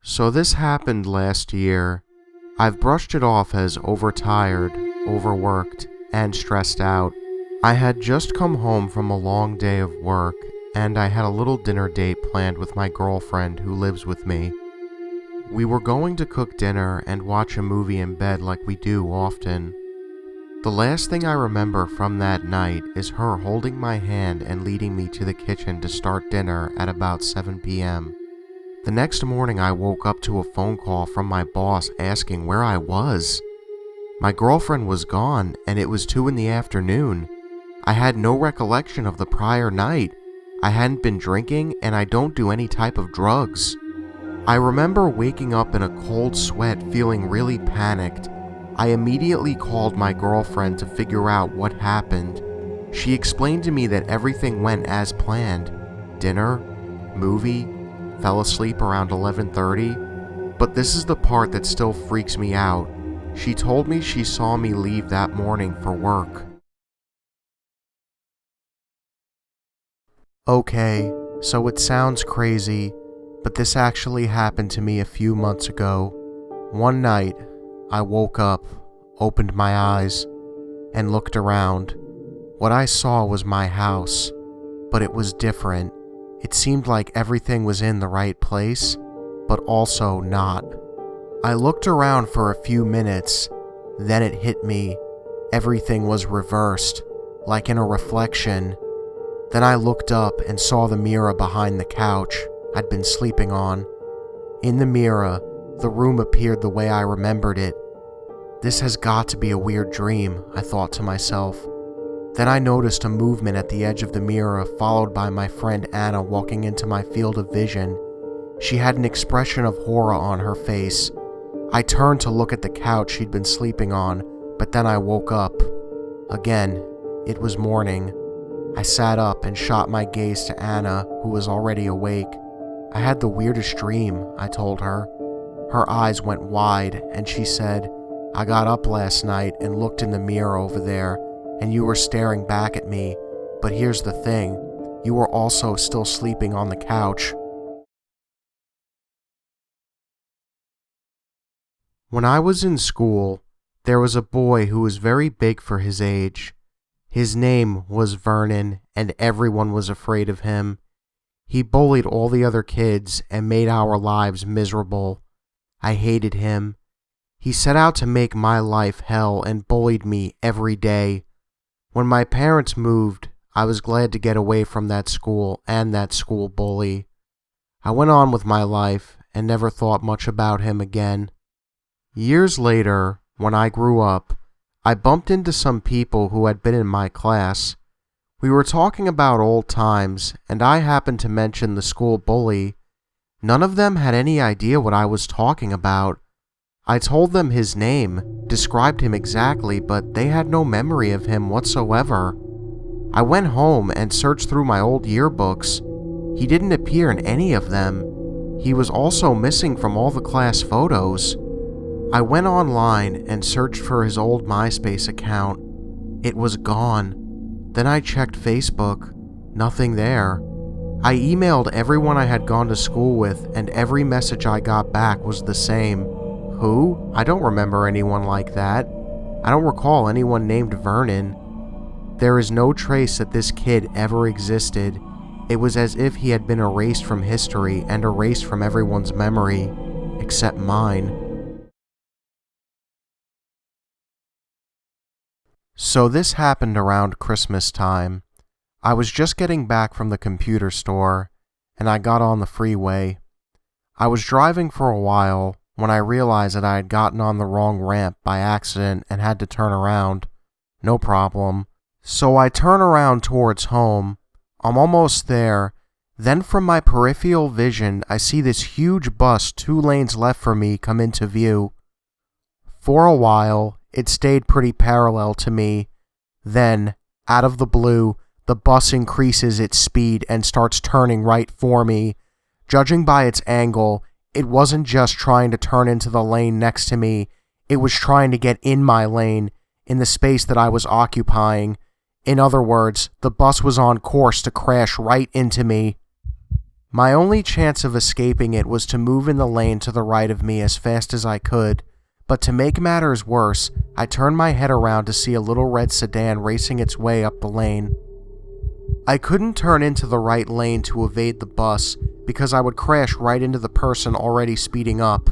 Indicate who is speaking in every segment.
Speaker 1: So this happened last year. I've brushed it off as overtired, overworked, and stressed out. I had just come home from a long day of work, and I had a little dinner date planned with my girlfriend who lives with me. We were going to cook dinner and watch a movie in bed like we do often. The last thing I remember from that night is her holding my hand and leading me to the kitchen to start dinner at about 7 p.m. The next morning I woke up to a phone call from my boss asking where I was. My girlfriend was gone and it was 2 in the afternoon. I had no recollection of the prior night. I hadn't been drinking and I don't do any type of drugs. I remember waking up in a cold sweat feeling really panicked. I immediately called my girlfriend to figure out what happened. She explained to me that everything went as planned. Dinner, movie, fell asleep around 11:30, but this is the part that still freaks me out. She told me she saw me leave that morning for work. Okay, so it sounds crazy, but this actually happened to me a few months ago. One night, I woke up, opened my eyes, and looked around. What I saw was my house, but it was different. It seemed like everything was in the right place, but also not. I looked around for a few minutes, then it hit me. Everything was reversed, like in a reflection. Then I looked up and saw the mirror behind the couch I'd been sleeping on. In the mirror, the room appeared the way I remembered it. This has got to be a weird dream, I thought to myself. Then I noticed a movement at the edge of the mirror, followed by my friend Anna walking into my field of vision. She had an expression of horror on her face. I turned to look at the couch she'd been sleeping on, but then I woke up. Again, it was morning. I sat up and shot my gaze to Anna, who was already awake. I had the weirdest dream, I told her. Her eyes went wide, and she said, I got up last night and looked in the mirror over there, and you were staring back at me, but here's the thing, you were also still sleeping on the couch. When I was in school, there was a boy who was very big for his age. His name was Vernon, and everyone was afraid of him. He bullied all the other kids and made our lives miserable. I hated him. He set out to make my life hell and bullied me every day. When my parents moved, I was glad to get away from that school and that school bully. I went on with my life and never thought much about him again. Years later, when I grew up, I bumped into some people who had been in my class. We were talking about old times, and I happened to mention the school bully. None of them had any idea what I was talking about. I told them his name, described him exactly, but they had no memory of him whatsoever. I went home and searched through my old yearbooks. He didn't appear in any of them. He was also missing from all the class photos. I went online and searched for his old MySpace account. It was gone. Then I checked Facebook. Nothing there. I emailed everyone I had gone to school with, and every message I got back was the same. Who? I don't remember anyone like that. I don't recall anyone named Vernon. There is no trace that this kid ever existed. It was as if he had been erased from history and erased from everyone's memory, except mine. So this happened around Christmas time. I was just getting back from the computer store, and I got on the freeway. I was driving for a while when I realized that I had gotten on the wrong ramp by accident and had to turn around. No problem. So I turn around towards home. I'm almost there. Then from my peripheral vision, I see this huge bus 2 lanes left from me come into view. For a while, it stayed pretty parallel to me. Then, out of the blue, the bus increases its speed and starts turning right for me. Judging by its angle, it wasn't just trying to turn into the lane next to me, it was trying to get in my lane, in the space that I was occupying. In other words, the bus was on course to crash right into me. My only chance of escaping it was to move in the lane to the right of me as fast as I could, but to make matters worse, I turned my head around to see a little red sedan racing its way up the lane. I couldn't turn into the right lane to evade the bus because I would crash right into the person already speeding up.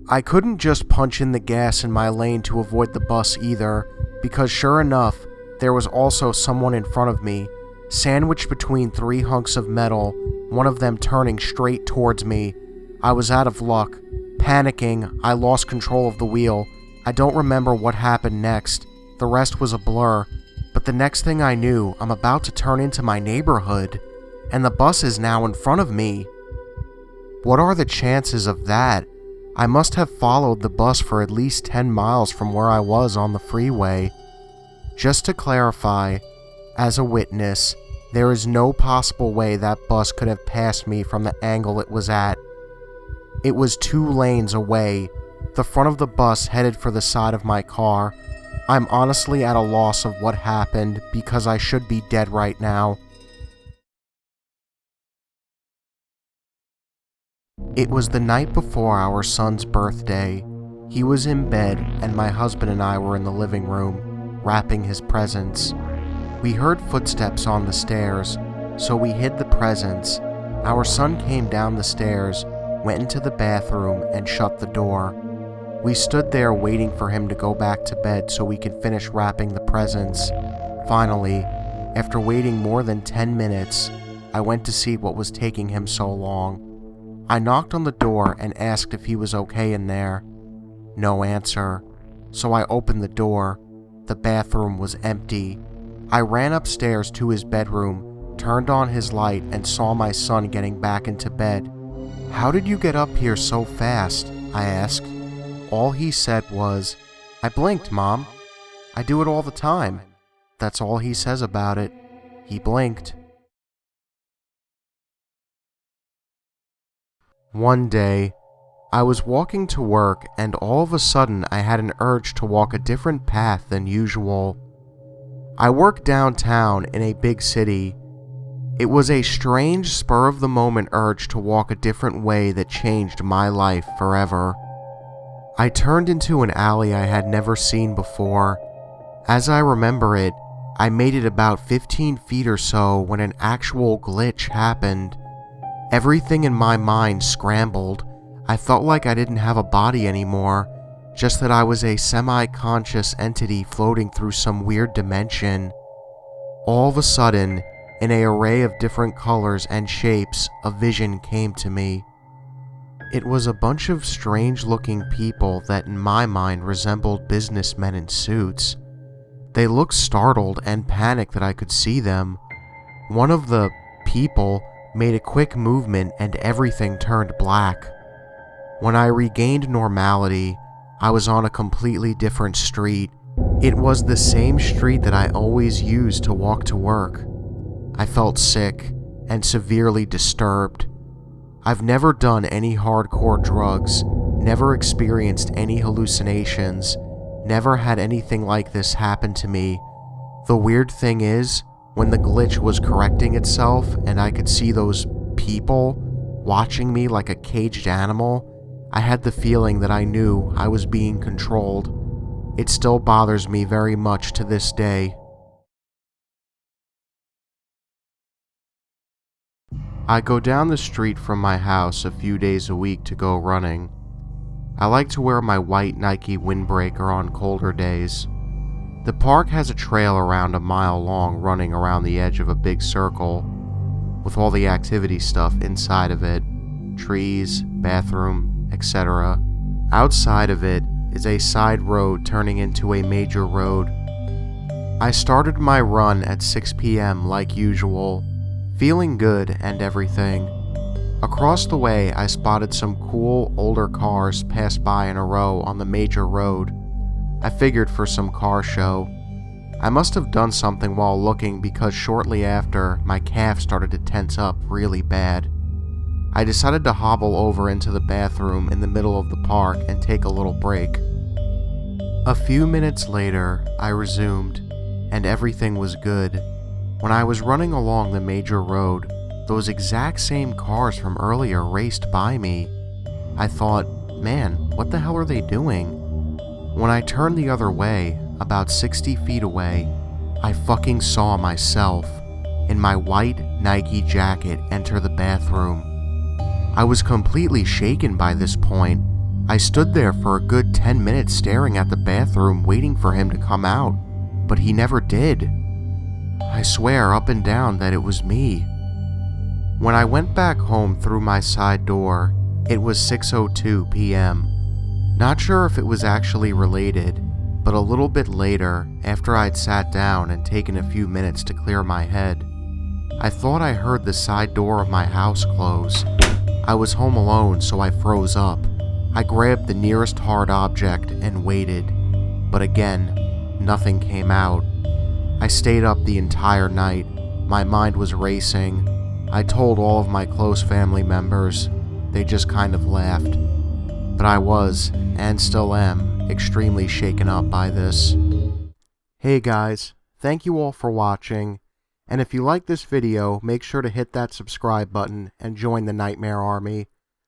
Speaker 1: I couldn't just punch in the gas in my lane to avoid the bus either, because sure enough, there was also someone in front of me, sandwiched between 3 hunks of metal, one of them turning straight towards me. I was out of luck. Panicking, I lost control of the wheel. I don't remember what happened next. The rest was a blur. But the next thing I knew, I'm about to turn into my neighborhood, and the bus is now in front of me. What are the chances of that? I must have followed the bus for at least 10 miles from where I was on the freeway. Just to clarify, as a witness, there is no possible way that bus could have passed me from the angle it was at. It was 2 lanes away, the front of the bus headed for the side of my car. I'm honestly at a loss of what happened because I should be dead right now. It was the night before our son's birthday. He was in bed and my husband and I were in the living room, wrapping his presents. We heard footsteps on the stairs, so we hid the presents. Our son came down the stairs, went into the bathroom, and shut the door. We stood there waiting for him to go back to bed so we could finish wrapping the presents. Finally, after waiting more than 10 minutes, I went to see what was taking him so long. I knocked on the door and asked if he was okay in there. No answer, so I opened the door. The bathroom was empty. I ran upstairs to his bedroom, turned on his light, and saw my son getting back into bed. "How did you get up here so fast?" I asked. All he said was, "I blinked, Mom. I do it all the time." That's all he says about it. He blinked. One day, I was walking to work and all of a sudden I had an urge to walk a different path than usual. I work downtown in a big city. It was a strange spur-of-the-moment urge to walk a different way that changed my life forever. I turned into an alley I had never seen before. As I remember it, I made it about 15 feet or so when an actual glitch happened. Everything in my mind scrambled. I felt like I didn't have a body anymore, just that I was a semi-conscious entity floating through some weird dimension. All of a sudden, in an array of different colors and shapes, a vision came to me. It was a bunch of strange-looking people that in my mind resembled businessmen in suits. They looked startled and panicked that I could see them. One of the people made a quick movement and everything turned black. When I regained normality, I was on a completely different street. It was the same street that I always used to walk to work. I felt sick and severely disturbed. I've never done any hardcore drugs, never experienced any hallucinations, never had anything like this happen to me. The weird thing is, when the glitch was correcting itself and I could see those people watching me like a caged animal, I had the feeling that I knew I was being controlled. It still bothers me very much to this day. I go down the street from my house a few days a week to go running. I like to wear my white Nike windbreaker on colder days. The park has a trail around a mile long running around the edge of a big circle, with all the activity stuff inside of it, trees, bathroom, etc. Outside of it is a side road turning into a major road. I started my run at 6 p.m. like usual, feeling good and everything. Across the way, I spotted some cool, older cars pass by in a row on the major road. I figured for some car show. I must have done something while looking because shortly after, my calf started to tense up really bad. I decided to hobble over into the bathroom in the middle of the park and take a little break. A few minutes later, I resumed, and everything was good. When I was running along the major road, those exact same cars from earlier raced by me. I thought, man, what the hell are they doing? When I turned the other way, about 60 feet away, I fucking saw myself in my white Nike jacket enter the bathroom. I was completely shaken by this point. I stood there for a good 10 minutes staring at the bathroom waiting for him to come out, but he never did. I swear up and down that it was me. When I went back home through my side door, it was 6:02 p.m. Not sure if it was actually related, but a little bit later, after I'd sat down and taken a few minutes to clear my head, I thought I heard the side door of my house close. I was home alone, so I froze up. I grabbed the nearest hard object and waited, but again, nothing came out. I stayed up the entire night. My mind was racing. I told all of my close family members. They just kind of laughed. But I was, and still am, extremely shaken up by this. Hey guys, thank you all for watching, and if you like this video, make sure to hit that subscribe button and join the Nightmare Army.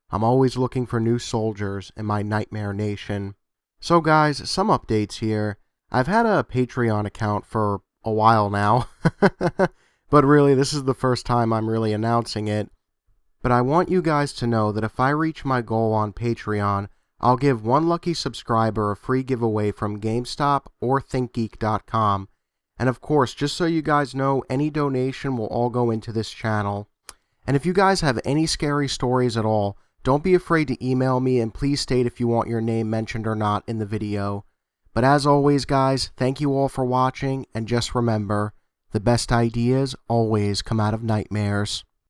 Speaker 1: I'm always looking for new soldiers in my Nightmare Nation. So guys, some updates here. I've had a Patreon account for a while now, but really this is the first time I'm really announcing it. But I want you guys to know that if I reach my goal on Patreon, I'll give one lucky subscriber a free giveaway from GameStop or ThinkGeek.com. And of course, just so you guys know, any donation will all go into this channel. And if you guys have any scary stories at all, don't be afraid to email me, and please state if you want your name mentioned or not in the video. But as always guys, thank you all for watching, and just remember, the best ideas always come out of nightmares.